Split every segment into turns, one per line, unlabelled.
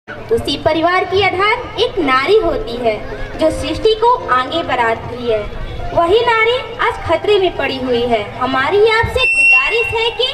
उसी परिवार की आधार एक नारी होती है जो सृष्टि को आगे बढ़ाती है। वही नारी आज खतरे में पड़ी हुई है। हमारी आपसे गुजारिश है कि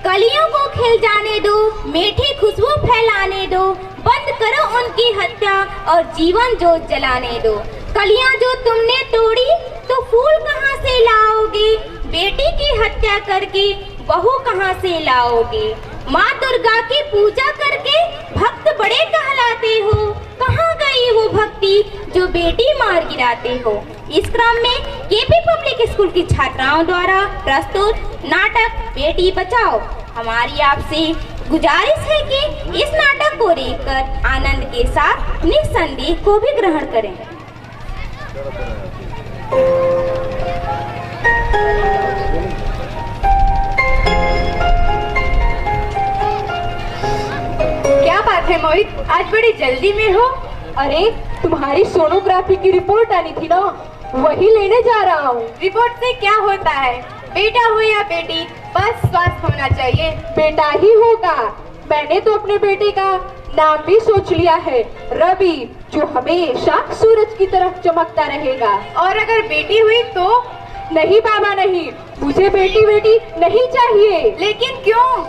कलियों को खिल जाने दो, मीठी खुशबू फैलाने दो, बंद करो उनकी हत्या और जीवन जोत जलाने दो। कलियां जो तुमने तोड़ी तो फूल कहां से लाओगे? बेटी की हत्या करके बहू कहां से लाओगे? माँ दुर्गा की पूजा करके भक्त बड़े कहलाते हो। कहाँ गई वो भक्ति जो बेटी मार गिराते हो? इस क्रम में केपी पब्लिक स्कूल की छात्राओं द्वारा प्रस्तुत नाटक बेटी बचाओ। हमारी आपसे गुजारिश है कि इस नाटक को देखकर आनंद के साथ निस्संदेह को भी ग्रहण करें।
क्या बात है मोहित, आज बड़ी जल्दी में हो? अरे तुम्हारी सोनोग्राफी की रिपोर्ट आनी थी ना, वही लेने जा रहा हूँ। रिपोर्ट से क्या होता है? बेटा हो या बेटी, बस स्वास्थ्य होना चाहिए। बेटा ही होगा। मैंने तो अपने बेटे का नाम भी सोच लिया है, रवि, जो हमेशा सूरज की तरफ चमकता रहेगा। और अगर बेटी हुई तो? नहीं बाबा नहीं, मुझे बेटी नहीं चाहिए। लेकिन क्यों?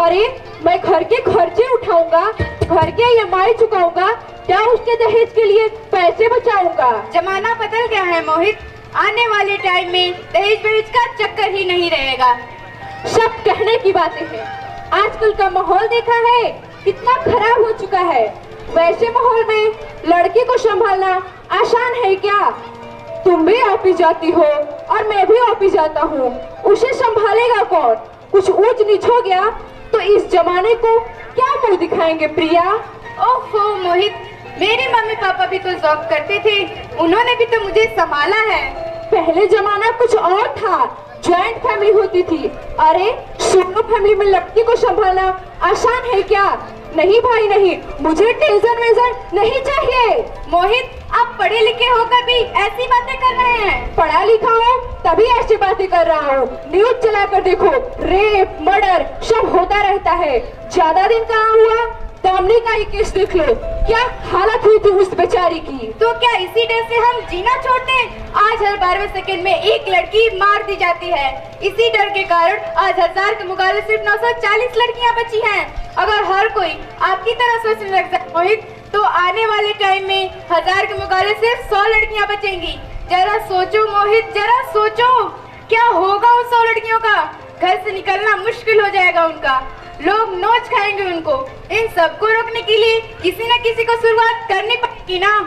अरे मैं घर के खर्चे उठाऊंगा, घर के EMI चुकाऊंगा, क्या उसके दहेज के लिए पैसे बचाऊंगा। जमाना बदल गया है मोहित, आने वाले टाइम में दहेज वहेज का चक्कर ही नहीं रहेगा। सब कहने की बातें हैं। आजकल का माहौल देखा है कितना खराब हो चुका है। वैसे माहौल में लड़की को संभालना आसान है क्या? तुम भी ऑफिस जाती हो और मैं भी ऑफिस जाता हूँ, उसे संभालेगा कौन? कुछ ऊंच नीच हो गया तो इस जमाने को क्या मुंह दिखाएंगे प्रिया? ओहो मोहित, मेरे मम्मी पापा भी तो जॉब करते थे, उन्होंने भी तो मुझे संभाला है। पहले जमाना कुछ और था, जॉइंट फैमिली होती थी। अरे सोनो फैमिली में लड़की को संभालना आसान है क्या? नहीं भाई नहीं, मुझे टेंशन वेंशन नहीं चाहिए। मोहित, आप पढ़े लिखे होकर भी ऐसी बातें कर रहे हैं। पढ़ा लिखा हो तभी ऐसी बातें कर रहा हूँ। न्यूज चला कर देखो, रेप मर्डर सब होता रहता है। ज्यादा दिन कहाँ हुआ, दामनी का ही केस देख लो, क्या हालत हुई थी उस बेचारी की। तो क्या इसी डर से हम जीना छोड़ते हैं? आज हर 12वें सेकंड में एक लड़की मार दी जाती है। इसी डर के कारण आज 1000 के मुकाबले सिर्फ 940 लड़कियां बची हैं। अगर हर कोई आपकी तरह सोचने लग जाए मोहित, तो आने वाले टाइम में 1000 के मुकाबले सिर्फ 100 लड़कियां बचेंगी। जरा सोचो मोहित, जरा सोचो, क्या होगा उन 100 लड़कियों का? घर से निकलना मुश्किल हो जाएगा उनका, लोग नोच खाएंगे उनको। इन सबको रोकने के लिए किसी न किसी को शुरुआत करनी पड़ेगी ना।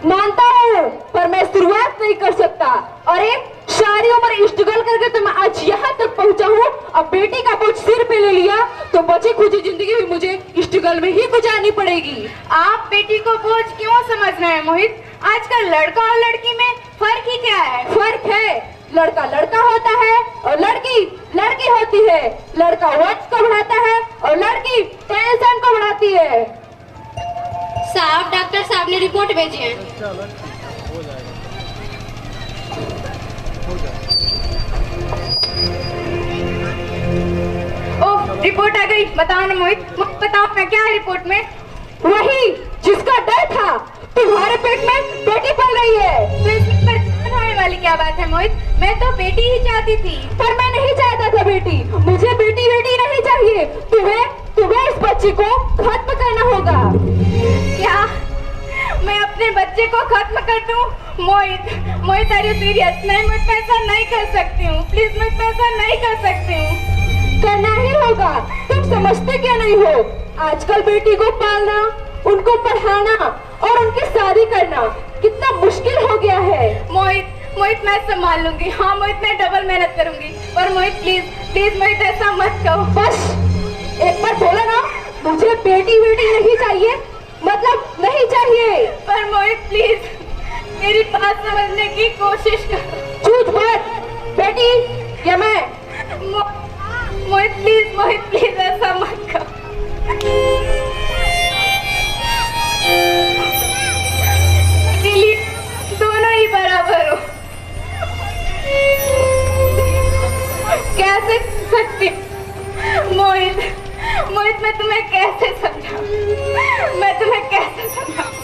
मानता हूँ, पर मैं शुरुआत नहीं कर सकता। अरे सारी उम्र स्ट्रगल करके तो मैं आज यहाँ तक पहुँचा हूँ। अब बेटी का बोझ सिर पे ले लिया तो बची खुची जिंदगी भी मुझे स्ट्रगल में ही गुजारनी पड़ेगी। आप बेटी को बोझ क्यों समझ रहे हैं मोहित? आजकल लड़का और लड़की में फर्क ही क्या है? फर्क है, लड़का लड़का होता है और लड़की लड़की होती है। लड़का वक्त को बढ़ाता है और लड़की टेंशन को बढ़ाती है।
साहब, डॉक्टर साहब ने रिपोर्ट भेजी है।
ओह, रिपोर्ट आ गई। बताओ ना मोहित, बताओ ना क्या है रिपोर्ट में? वही जिसका डर था, तुम्हारे पेट में बेटी पल रही है। तो इसमें परेशान होने वाली क्या बात है मोहित? मैं तो बेटी ही चाहती थी। पर मैं नहीं चाहता था बेटी, मुझे बेटी नहीं चाहिए। तुम्हें इस बच्चे को खत्म करना होगा। क्या मैं अपने बच्चे को खत्म कर दूं? मोहित आर यू सीरियस? नहीं, मैं ऐसा नहीं कर सकती हूँ, प्लीज मैं ऐसा नहीं कर सकती हूँ। करना ही होगा, तुम समझते क्या नहीं हो? आजकल बेटी को पालना, उनको पढ़ाना और उनकी शादी करना कितना मुश्किल हो गया है। मोहित मैं संभाल लूंगी। हाँ मोहित, मैं डबल मेहनत करूंगी। पर मोहित प्लीज मोहित ऐसा मत कहो। बस एक बार बोला ना, मुझे बेटी नहीं चाहिए, मतलब नहीं चाहिए। पर मोहित प्लीज मेरी बात समझने की कोशिश कर। झूठ मत, बेटी या मैं? मोहित प्लीज ऐसा मत करो। दोनों ही बराबर हो। कैसे सकती मोहित, मैं तुम्हें कैसे समझाऊं? मैं
सुनाऊं?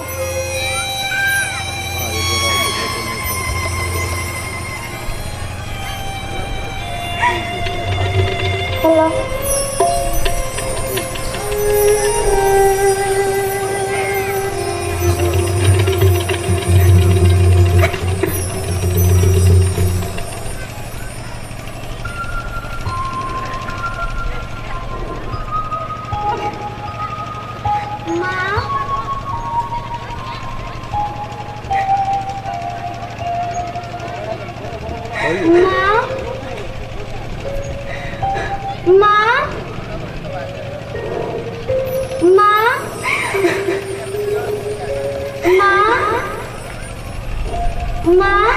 माँ,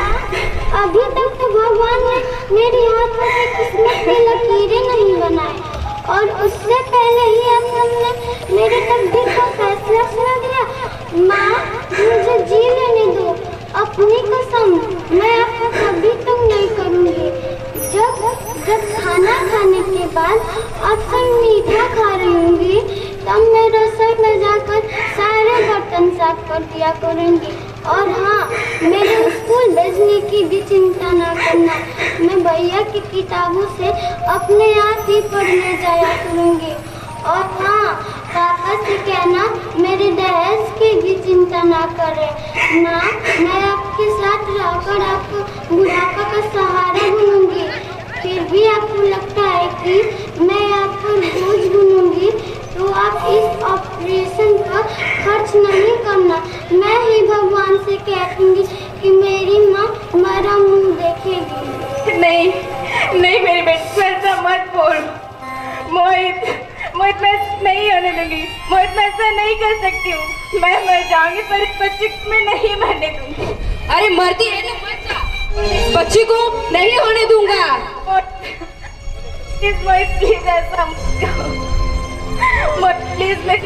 अभी तक तो भगवान ने मेरी हाथों पे किस्मत की लकीरें नहीं बनाई और उससे पहले ही अब तुमने मेरे तकदीर का फैसला सुना दिया। माँ, मुझे जी लेने दो, अपनी कसम मैं आपको कभी तंग नहीं करूँगी। जब खाना खाने के बाद अक्सर मीठा खा रही होंगी तब मैं रसोई में जाकर सारे बर्तन साफ कर दिया करूँगी। और हाँ, मेरे स्कूल भेजने की भी चिंता ना करना, मैं भैया की किताबों से अपने आप ही पढ़ने जाया करूँगी। और हाँ, पापा से कहना मेरे दहेज की भी चिंता ना करें। माँ, मैं आपके साथ रहकर आपको बुढ़ापा का सहारा बनूंगी। फिर भी आपको लगता है कि मैं आप पर बोझ बनूंगी तो आप इस ऑपरेशन का खर्च नहीं करना। मैं ही भगवान से कह दूंगी कि मेरी माँ मेरा मुंह देखेगी।
नहीं नहीं मेरी बेटी, ऐसा मत बोल। मोहित मैं नहीं होने दूंगी। मोहित, मैं ऐसा नहीं कर सकती हूँ। मैं मर जाऊंगी पर इस बच्चे को मैं नहीं मरने दूंगी।
अरे मरती है तो मत जा, इस बच्ची को नहीं होने दूंगा।
प्लीज मोहित, प्लीज ऐसा मत करो। मोहित प्लीज, मैं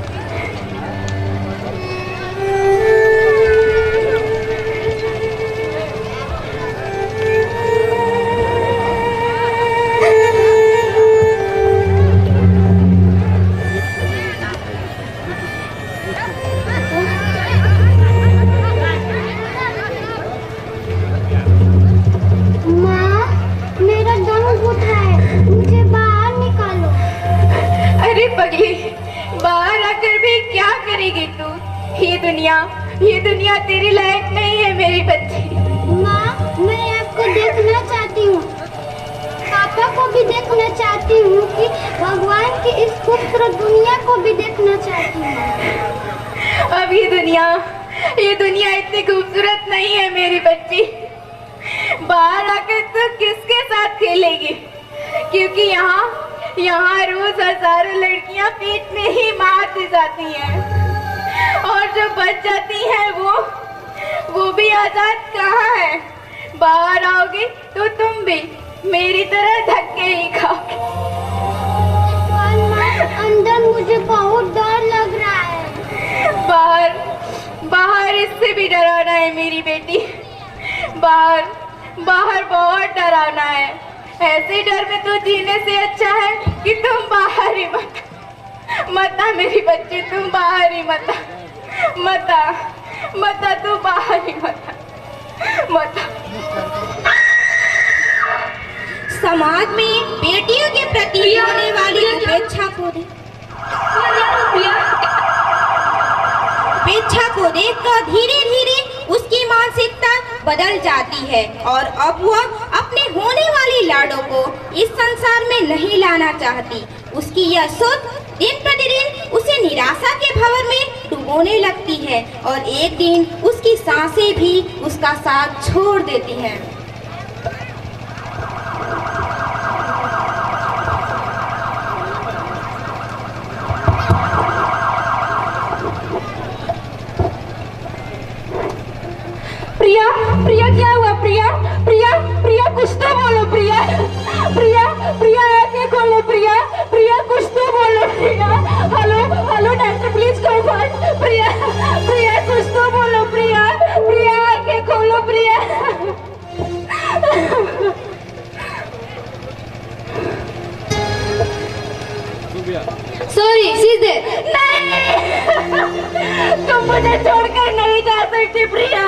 ये दुनिया तेरी लायक नहीं है मेरी बच्ची।
माँ, मैं आपको देखना चाहती हूँ, पापा को भी देखना चाहती हूँ कि भगवान की इस खूबसूरत दुनिया को भी देखना चाहती हूँ।
अब ये दुनिया इतनी खूबसूरत नहीं है मेरी बच्ची। बाहर आकर तू किसके साथ खेलेगी? क्योंकि यहाँ रोज हजारों लड़कियाँ पेट में ही मार दी जाती हैं और जो बच जाती हैं वो भी आजाद कहाँ है? बाहर आओगी तो तुम भी मेरी तरह धक्के ही खाओगे।
अंदर मुझे बहुत डर लग रहा है।
बाहर इससे भी डराना है मेरी बेटी। बाहर बहुत डराना है। ऐसे डर में तो जीने से अच्छा है कि तुम बाहर ही मत आ मेरी बच्ची, तुम बाहर ही मत आ, तू बाहर ही मत आ।
समाज में बेटियों के प्रति होने वाली उपेक्षा को देखकर धीरे धीरे उसकी मानसिकता बदल जाती है और अब वह अपने होने वाली लाडों को इस संसार में नहीं लाना चाहती। उसकी यह सोच दिन प्रतिदिन उसे निराशा के भंवर में डुबोने लगती है और एक दिन उसकी सांसें भी उसका साथ छोड़ देती हैं।
प्रिया क्या हुआ? प्रिया कुछ तो बोलो। प्रिया आंखें खोलो। प्रिया कुछ तो बोलो। Hello doctor, please come forward. Priya कुछ तो बोलो। प्रिया आंखें खोलो। प्रिया सॉरी, सीधे नहीं। तुम तुम मुझे छोड़कर नहीं जा सकती प्रिया,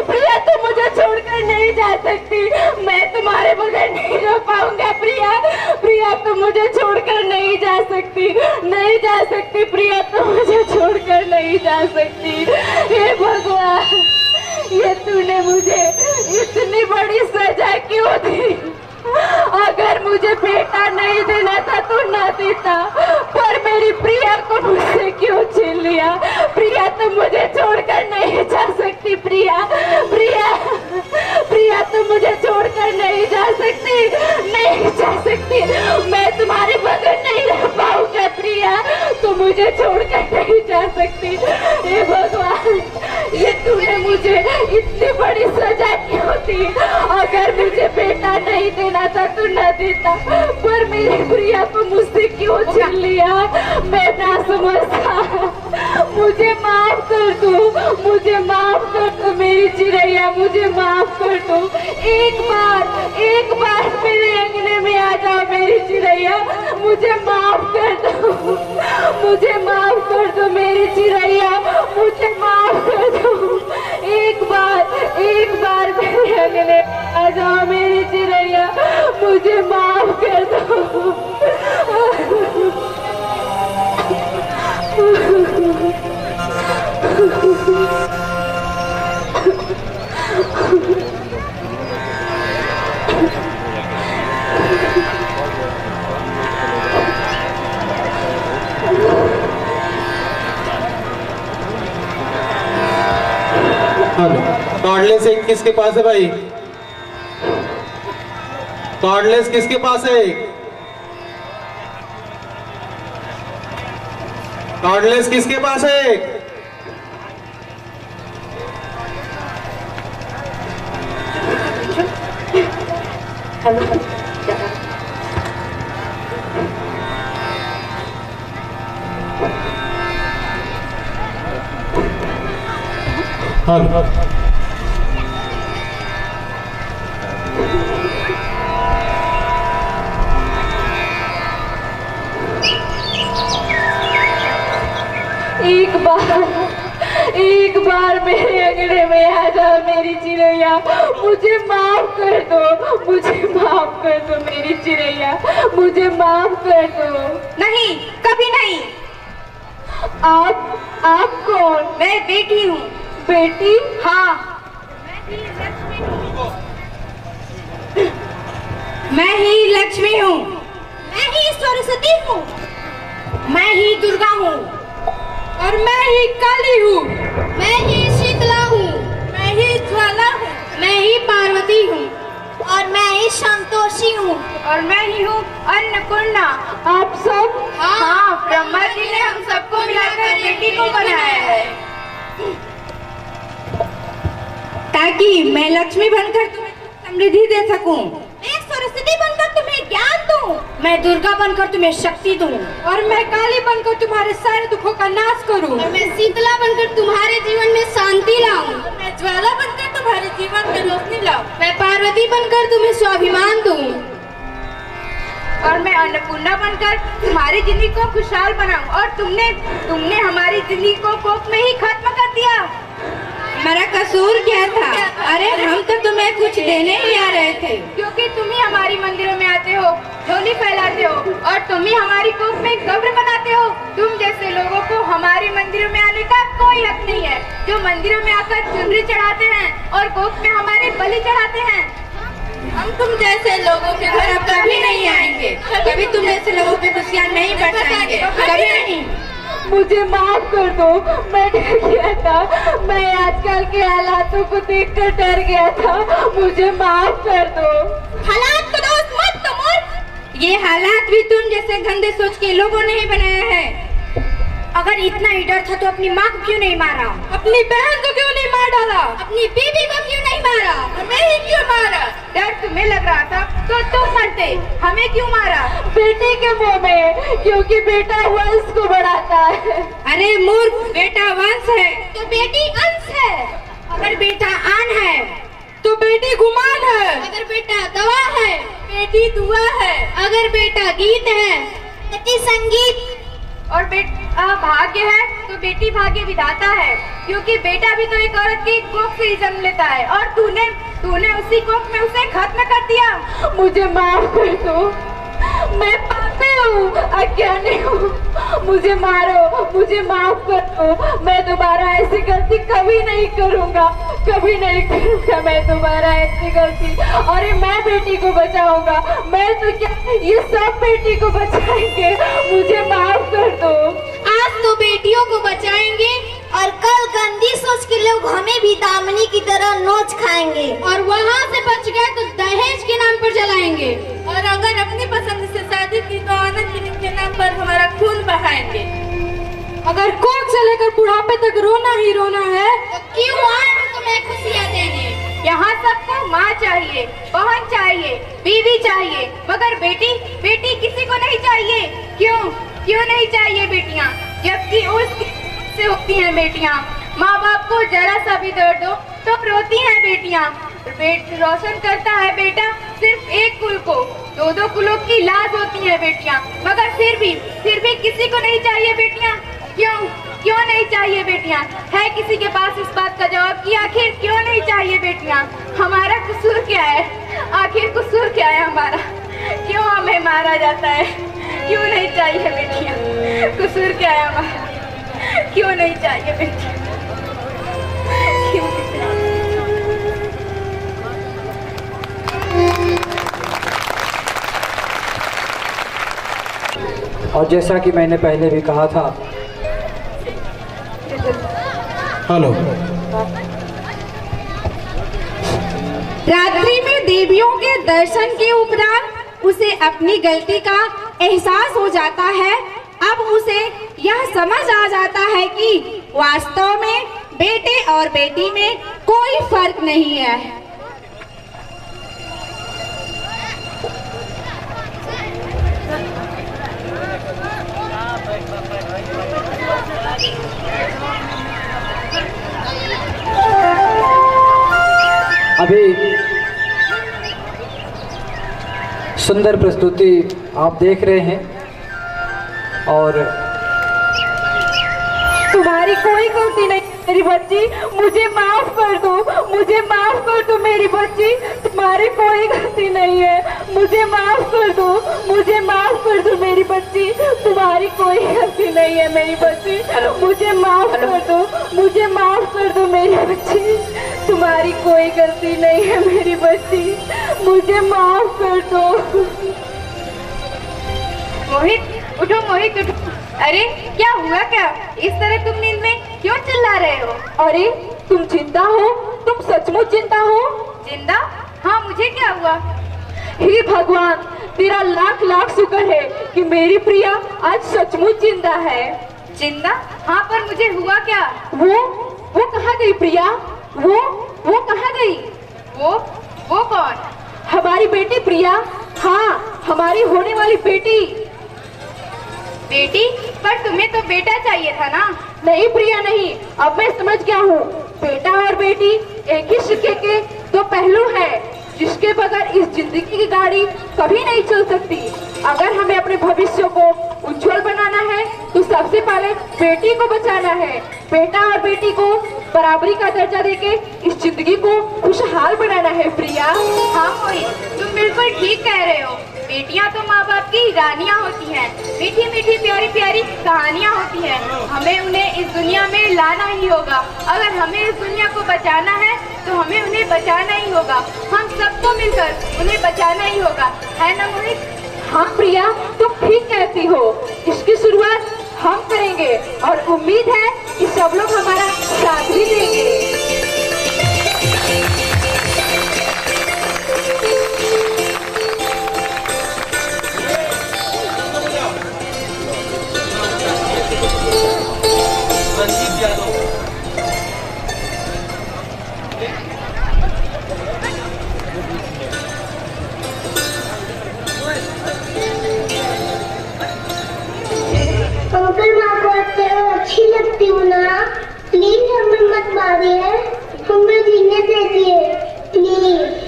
प्रिया तुम मुझे छोड़कर नहीं जा सकती, मैं तुम्हारे बगैर नहीं रह पाऊंगा प्रिया, प्रिया तुम मुझे छोड़कर नहीं जा सकती, नहीं जा सकती प्रिया, तुम मुझे छोड़कर नहीं जा सकती। हे भगवान, ये तूने मुझे इतनी बड़ी सजा क्यों दी? अगर मुझे बेटा नहीं देना था तो ना देता, पर मेरी प्रिया को मुझसे क्यों छीन लिया? प्रिया तुम मुझे छोड़कर नहीं जा सकती प्रिया, प्रिया, प्रिया तुम मुझे छोड़कर नहीं जा सकती, नहीं जा सकती, मैं तुम्हारे बगैर नहीं रह पाऊंगा प्रिया, तुम मुझे छोड़कर नहीं जा सकती। हे भगवान, ये तूने मुझे इतनी बड़ी सजा क्यों दी? अगर मुझे बेटा नहीं देना था तो न देता, पर मेरी प्रिया को मुझसे क्यों छीन लिया? मैं ना समझता, मुझे माफ कर दो, मुझे माफ कर दो मेरी चिड़ैया, मुझे माफ कर दो, एक बार मेरे अंगने में आ जाओ मेरी चिड़ैया, मुझे माफ कर दो, मुझे माफ कर दो मेरी चिड़ैया, मुझे माफ कर दो, एक बार मेरे अंगने में आ जाओ मेरी चिड़ैया, मुझे माफ कर दो।
कॉर्डलेस एक किसके पास है भाई? कॉर्डलेस किसके पास है? कॉर्डलेस किसके पास है? हाँ
एक बार मेरे अंगने में आ जाओ मेरी चिड़ैया, मुझे माफ कर दो, मुझे माफ कर दो मेरी चिड़ैया, मुझे माफ कर दो।
नहीं, कभी नहीं।
आप कौन?
मैं बेटी हूँ।
बेटी?
हाँ, मैं ही लक्ष्मी हूँ, मैं ही सरस्वती हूँ, मैं ही दुर्गा हूँ, और मैं ही काली हूँ, मैं ही शीतला हूँ, मैं ही ज्वाला हूँ, मैं ही पार्वती हूँ, और मैं ही संतोषी हूँ, और मैं ही हूँ अन्नपूर्णा।
आप सब?
हाँ, ब्रह्मा जी ने हम सबको मिलाकर बेटी को बनाया है, ताकि मैं लक्ष्मी बनकर तुम्हें समृद्धि दे सकूं, मैं सरस्वती बनकर तुम्हें ज्ञान दूं, मैं दुर्गा बनकर तुम्हें शक्ति दूं, और मैं काली बनकर तुम्हारे सारे दुखों का नाश करूं, और मैं शीतला बनकर तुम्हारे जीवन में शांति लाऊं, मैं ज्वाला बनकर तुम्हारे जीवन में रोशनी लाऊं, मैं पार्वती बनकर तुम्हें स्वाभिमान दूं, और मैं अन्नपूर्णा बनकर तुम्हारी जिंदगी को खुशहाल बनाऊं। और तुमने हमारी जिंदगी को कोप में ही खत्म कर दिया। मेरा कसूर क्या था? अरे हम तो तुम्हें कुछ देने ही आ रहे थे, क्योंकि तुम ही हमारी मंदिरों में आते हो, झोली फैलाते हो, और तुम ही हमारी कोप में कब्र बनाते हो। तुम जैसे लोगों को हमारी मंदिरों में आने का कोई हक नहीं है, जो मंदिरों में आकर चुनरी चढ़ाते हैं और कोप में हमारे बलि चढ़ाते हैं। हम तुम जैसे लोगों के घर अब कभी नहीं आएंगे, कभी तुम जैसे लोगों की खुशियाँ नहीं बरसाएंगे, कभी नहीं।
मुझे माफ कर दो, मैं डर गया था, मैं आजकल के हालातों को देखकर डर गया था, मुझे माफ कर दो।
हालात को दोस्त मत तुम, ये हालात भी तुम जैसे गंदे सोच के लोगों ने ही बनाया है। अगर इतना ही डर था तो अपनी माँ को क्यों नहीं मारा? अपनी बहन को क्यों नहीं मार डाला? अपनी बीबी को क्यों नहीं मारा? हमें ही क्यों मारा? डर तुम्हें लग रहा था तो तुम मरते, हमें क्यों मारा?
बेटे के मुंह में, क्योंकि बेटा वंश को बढ़ाता है।
अरे मूर्ख, बेटा वंश है तो बेटी अंश है। अगर बेटा आन है तो बेटी गुमान है। अगर बेटा दवा है बेटी दुआ है। अगर बेटा गीत है बेटी संगीत।
और भाग्य है तो बेटी भाग्य विधाता है, क्योंकि बेटा भी तो एक औरत की कोख से ही जन्म लेता है, और तूने उसी कोख में उसे खत्म कर दिया। मुझे माफ कर दो, मैं पापी हूँ, अज्ञानी हूँ, मुझे मारो, मुझे माफ कर दो। मैं दोबारा ऐसी गलती कभी नहीं करूँगा, कभी नहीं करूँगा मैं दोबारा ऐसी गलती। अरे मैं बेटी को बचाऊंगा, मैं तो क्या, ये सब बेटी को बचाएंगे, मुझे माफ कर दो।
आज तो बेटियों को बचाएंगे और कल गंदी सोच के लोग हमें भी दामनी की तरह नोच खाएंगे, और वहाँ से बच गए तो दहेज के नाम पर जलाएंगे,
और अगर अपनी पसंद से शादी की तो आनंद के नाम पर हमारा खून बहाएंगे।
अगर कोख से लेकर बुढ़ापे तक रोना ही रोना है
तो क्यों आए तुम्हें खुशियाँ देने।
यहाँ सबको माँ चाहिए, बहन चाहिए, बीवी चाहिए, मगर बेटी किसी को नहीं चाहिए। क्यों नहीं चाहिए बेटियाँ, जबकि उससे होती हैं बेटियाँ। माँ बाप को जरा सा भी दर्द दो तो रोती हैं बेटियाँ। रोशन करता है बेटा सिर्फ एक कुल को, दो कुलों की लाज होती है बेटियाँ, मगर फिर भी किसी को नहीं चाहिए बेटियाँ। क्यों नहीं चाहिए बेटियाँ? है किसी के पास इस बात का जवाब कि आखिर क्यों नहीं चाहिए बेटियाँ? हमारा कसूर क्या है? आखिर कसूर क्या है हमारा? क्यों हमें मारा जाता है? क्यों नहीं चाहिए बेटियाँ? कसूर क्या है हमारा? क्यों नहीं चाहिए बेटियाँ? क्यों?
और जैसा कि मैंने पहले भी कहा था,
हेलो।
रात्रि में देवियों के दर्शन के उपरांत उसे अपनी गलती का एहसास हो जाता है। अब उसे यह समझ आ जाता है कि वास्तव में बेटे और बेटी में कोई फर्क नहीं है।
अभी सुंदर प्रस्तुति आप देख रहे हैं, और
तुम्हारी कोई गलती नहीं मेरी बच्ची, मुझे माफ कर दो, मुझे माफ कर दो मेरी बच्ची, तुम्हारी कोई गलती नहीं है, मुझे माफ कर दो, मुझे माफ कर दो मेरी बच्ची, तुम्हारी कोई गलती नहीं है मेरी बच्ची, मुझे माफ कर दो, मुझे माफ कर दो मेरी बच्ची, तुम्हारी कोई गलती नहीं है मेरी बच्ची, मुझे माफ कर दो। मोहित उठो, मोहित उठो। अरे क्या हुआ क्या? इस तरह तुम नींद में क्यों चिल्ला रहे हो? अरे तुम जिंदा हो? तुम सचमुच जिंदा हो? जिंदा? हाँ, मुझे क्या हुआ? हे भगवान, तेरा लाख लाख शुक्र है कि मेरी प्रिया आज सचमुच जिंदा है। जिंदा? हाँ, पर मुझे हुआ क्या? वो कहाँ गई प्रिया? वो कहाँ गई? वो कौन? हमारी बेटी प्रिया। हाँ, हमारी होने वाली बेटी। बेटी? पर तुम्हें तो बेटा चाहिए था ना? नहीं प्रिया नहीं, अब मैं समझ गया हूँ, बेटा और बेटी एक ही सिक्के के दो पहलू हैं, जिसके बगैर इस जिंदगी की गाड़ी कभी नहीं चल सकती। अगर हमें अपने भविष्य को उज्जवल बनाना है तो सबसे पहले बेटी को बचाना है। बेटा और बेटी को बराबरी का दर्जा देके इस जिंदगी को खुशहाल बनाना है प्रिया। हाँ मोहित, तुम बिल्कुल ठीक कह रहे हो। बेटियां तो माँ बाप की रानियां होती हैं, मीठी मीठी प्यारी प्यारी कहानियां होती हैं। हमें उन्हें इस दुनिया में लाना ही होगा। अगर हमें इस दुनिया को बचाना है तो हमें उन्हें बचाना ही होगा। हम सबको मिलकर उन्हें बचाना ही होगा, है ना मोहित? हाँ प्रिया, तुम ठीक कहती हो। इसकी शुरुआत हम करेंगे और उम्मीद है कि सब लोग हमारा साथ भी देंगे।
अंकल माँ को अच्छी लगती हूँ ना, प्लीज हमें मत मारिए, हमें जीने दीजिए प्लीज।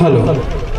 हेलो